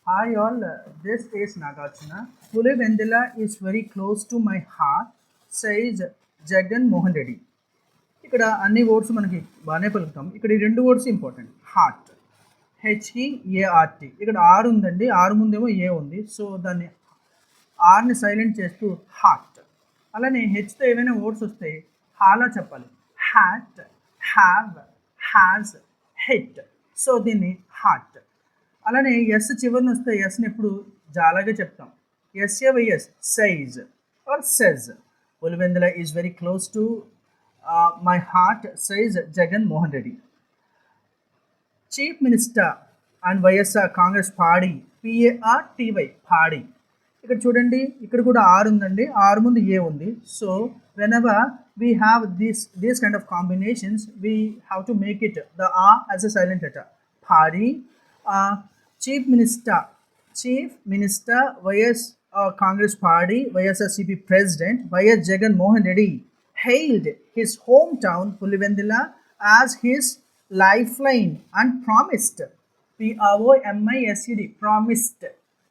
Hi all, this is Nagarjuna. Pulivendula is very close to my heart, says Jagan Mohan Reddy. ఇక్కడ అన్ని words మనకి బాగానే పలుకుతాం. ఇక్కడ ఈ రెండు వర్డ్స్ ఇంపార్టెంట్. Heart, HEART. ఇక్కడ ఆర్ ఉందండి, ఆర్ ముందేమో ఏ ఉంది, సో దాన్ని ఆర్ని సైలెంట్ చేస్తూ హార్ట్. అలానే హెచ్తో ఏవైనా వర్డ్స్ వస్తే హాలా చెప్పాలి. Hat, have, has, hit. So దీన్ని హార్ట్. అలానే ఎస్ చివరిని వస్తే ఎస్ని ఎప్పుడు జాలాగా చెప్తాం. S size are SEZ. Pulivendula is very close to my heart, size Jagan Mohan Reddy. Chief minister and YSR Congress party, PARTY party. ఇక్కడ చూడండి, ఇక్కడ కూడా ఆర్ ఉందండి, ఆర్ ముందు ఏ ఉంది. So whenever we have these kind of combinations we have to make it the R as a silent letter. Party. Chief Minister YS Congress Party, YSRCP President YS Jagan Mohan Reddy hailed his hometown Pulivendula as his lifeline and promised,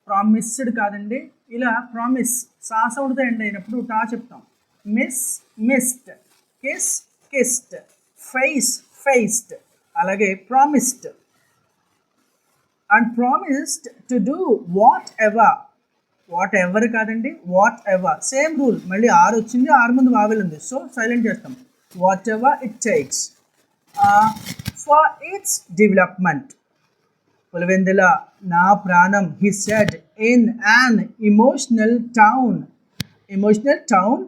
promised కాదండి, ఇలా promise సా సౌండ్తో end అయినప్పుడు టా చెప్తాం. Missed, kissed, faced, అలాగే promised. And promised to do whatever కాదండి, whatever same rule. మళ్ళీ are వచ్చింది, are ముందు వావెల్ ఉంది, సో సైలెంట్ చేస్తాం. whatever it takes for its development. Pulivendula నా ప్రాణం, he said in an emotional tone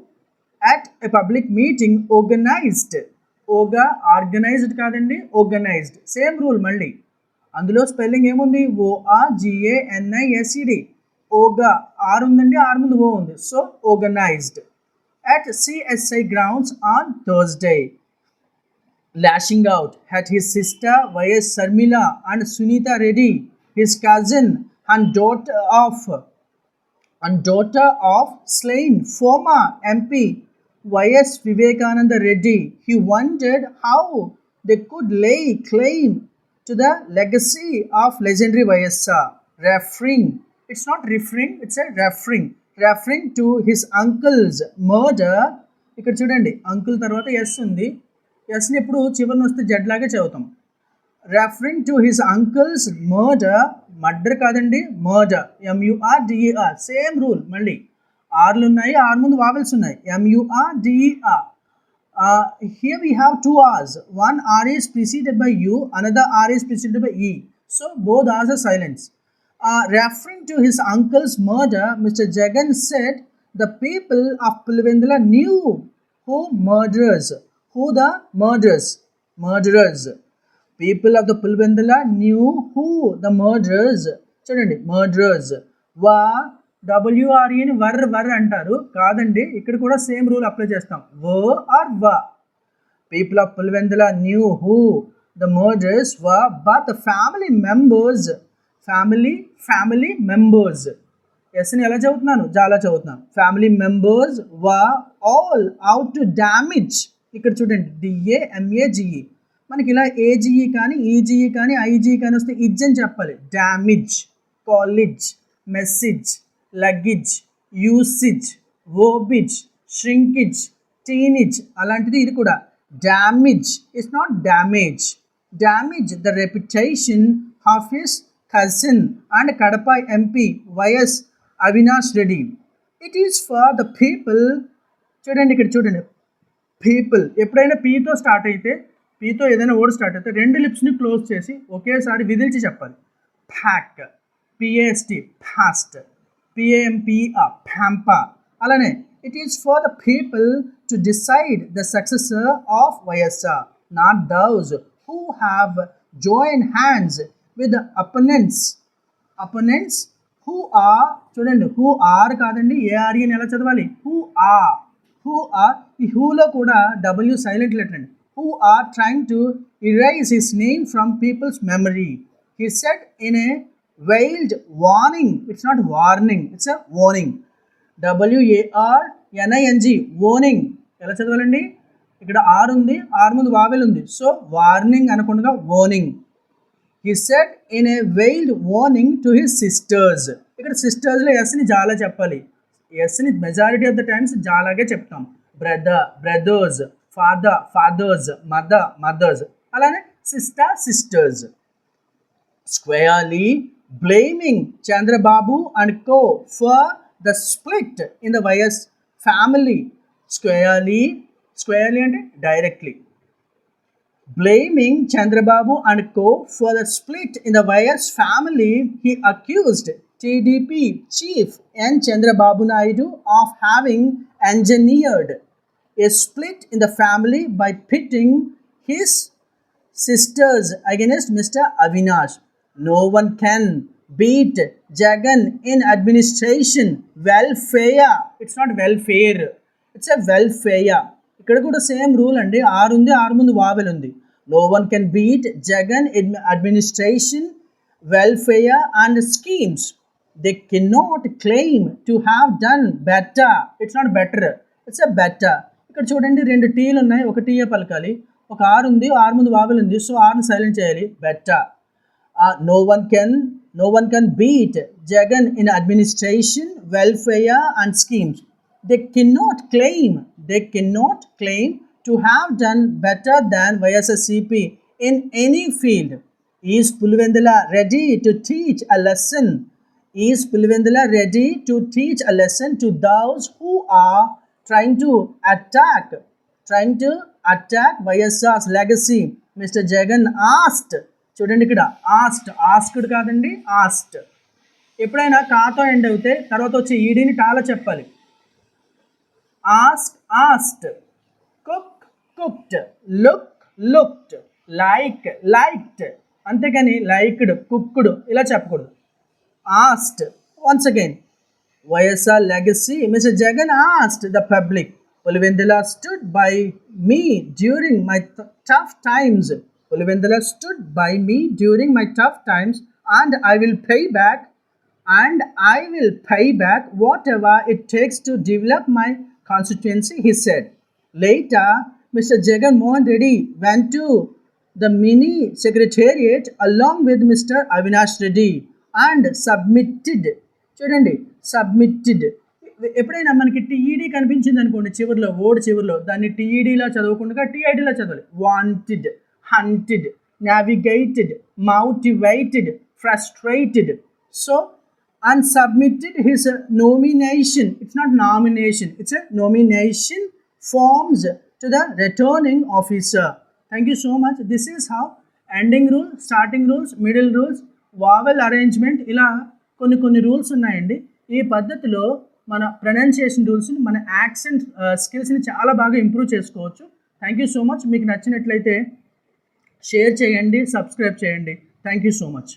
at a public meeting organized కాదండి, organized same rule. మళ్ళీ అందులో స్పెల్లింగ్ ఏముంది, ORGANISED. ఓగా ఆర్ ఉందండి, ఆర్ ముందు ఓ ఉంది, so organised. at CSI grounds on Thursday, lashing out at his sister YS Sarmila and Sunita Reddy, his cousin and daughter of slain former MP YS Vivekananda Reddy. He wondered how they could lay claim to the legacy of legendary YSR, referring to his uncle's murder. ఇక్కడ చూడండి, uncle తర్వాత yes ఉంది, ఎస్ని ఎప్పుడు చివరిని వస్తే Z లాగే చదువుతాం. Referring to his uncles murder కాదండి, murder, MURDER same rule. మళ్ళీ ఆర్లు ఉన్నాయి, ఆర్ ముందు వావెల్స్ ఉన్నాయి, MURDER. Here we have two R's. One R is preceded by U, another R is preceded by E. So both R's are silence. Referring to his uncle's murder, Mr. Jagan said the people of Pulivendula knew who the murderers. People of the Pulivendula knew who the murderers. చూడండి, murderers WREని వర్ అంటారు కాదండి, ఇక్కడ కూడా same rule apply చేస్తాం. People of Pulivendula knew who the murderers were, but the family members ఎస్ని ఎలా చదువుతున్నాను, చాలా చదువుతున్నాను. Family members were all out to damage. ఇక్కడ చూడండి, DAMAGE. మనకి ఇలా AGE కానీ, EGE కానీ, IG కానీ వస్తే ఇజ్ అని చెప్పాలి. Damage, college, message, luggage, usage, verbiage, shrinkage, teenage. అలాంటిది ఇది కూడా. Damage is not damage. Damage the reputation of his cousin and Kadapa MP YS Avinash Reddy. It is for the people. చూడండి, ఇక్కడ చూడండి, పీపుల్ ఎప్పుడైనా పీతో స్టార్ట్ అయితే, పీతో ఏదైనా వర్డ్ స్టార్ట్ అయితే రెండు లిప్స్ని క్లోజ్ చేసి ఒకేసారి విదిల్చి చెప్పాలి. Pack, PAST, fast, PAMPER, pamper. అలానే it is for the people to decide the successor of YSR, not those who have join hands with opponents who are. చూడండి, హూ ఆర్ కాదండి, ARE అని ఎలా చదవాలి, హూ ఆర్. ఈ హూలో కూడా W సైలెంట్ లెటర్ అండి. Who are trying to erase his name from people's memory. He said in a veiled warning. It's not warning, it's a warning. WARNING, warning. ఎలా చదవాలండి, ఇక్కడ ఆర్ ఉంది, ఆర్ ముందు vowel ఉంది, so warning అనకుండా warning. He said in a veiled warning to his sisters. ఇక్కడ సిస్టర్స్లో ఎస్ని జాలా చెప్పాలి. ఎస్ని మెజారిటీ ఆఫ్ ద టైమ్స్ జాలాగే చెప్తాం. Brother brothers, father fathers, mother mothers, అలానే sister sisters. Squarely blaming Chandrababu and co for the split in the YS family. Squarely అంటే directly. Blaming Chandrababu and co for the split in the YS family, he accused TDP chief N. Chandrababu Naidu of having engineered a split in the family by pitting his sisters against Mr. Avinash. No one can beat Jagan in administration. Welfare. It's not welfare. It's a welfare. ఇక్కడ కూడా same rule అండి. ఆరు ఉంది, ఆరు ముందు vowel ఉంది. No one can beat Jagan in administration, welfare and schemes. They cannot claim to have done better. It's not better. It's a better. ఇక్కడ చూడండి, రెండు టీలు ఉన్నాయి, ఒక టీయే పలకాలి. ఒక ఆరు ఉంది, ఆరు ముందు వావెల్ ఉంది, సో ఆరుని సైలెంట్ చేయాలి. Better. No one can beat Jagan in administration, welfare and schemes. They cannot claim to have done better than YSSCP in any field. Is Pulivendula ready to teach a lesson? Is Pulivendula ready to teach a lesson to those who are trying to attack YSR's legacy? Mr. Jagan asked. చూడండి, ఇక్కడ asked కాదండి, asked. ఎప్పుడైనా కాతో end అవుతే తర్వాత వచ్చే ఈడీని టాలా చెప్పాలి. Asked, cooked, looked, liked, అంతేకాని liked, cooked ఇలా చెప్పకూడదు. Asked. Once again, YSR legacy. Mister Jagan asked the public, Pulivendula stood by me during my tough times. Pulivendula stood by me during my tough times, and I will pay back whatever it takes to develop my constituency, he said. Later, Mr. Jagan Mohan Reddy went to the mini secretariat along with Mr. Avinash Reddy and submitted. చూడండి, submitted. ఎప్పుడైనా మనకి టీఈడీ కనిపించింది అనుకోండి చివరిలో, word చివరిలో, దాన్ని టీఈడీలా చదవకుండా టీఐడీలా చదవాలి. Wanted, hunted, navigated, motivated, frustrated. So, and submitted his nomination. It's not nomination, it's a nomination forms to the returning officer. Thank you so much. This is how ending rule, starting rules, middle rules, vowel arrangement, ఇలా కొన్ని rules ఉన్నాయండి. ఈ పద్ధతిలో మన pronunciation రూల్స్ని, మన accent స్కిల్స్ని చాలా బాగా ఇంప్రూవ్ చేసుకోవచ్చు. Thank you so much. మీకు నచ్చినట్లయితే షేర్ చేయండి, సబ్స్క్రైబ్ చేయండి. Thank you so much.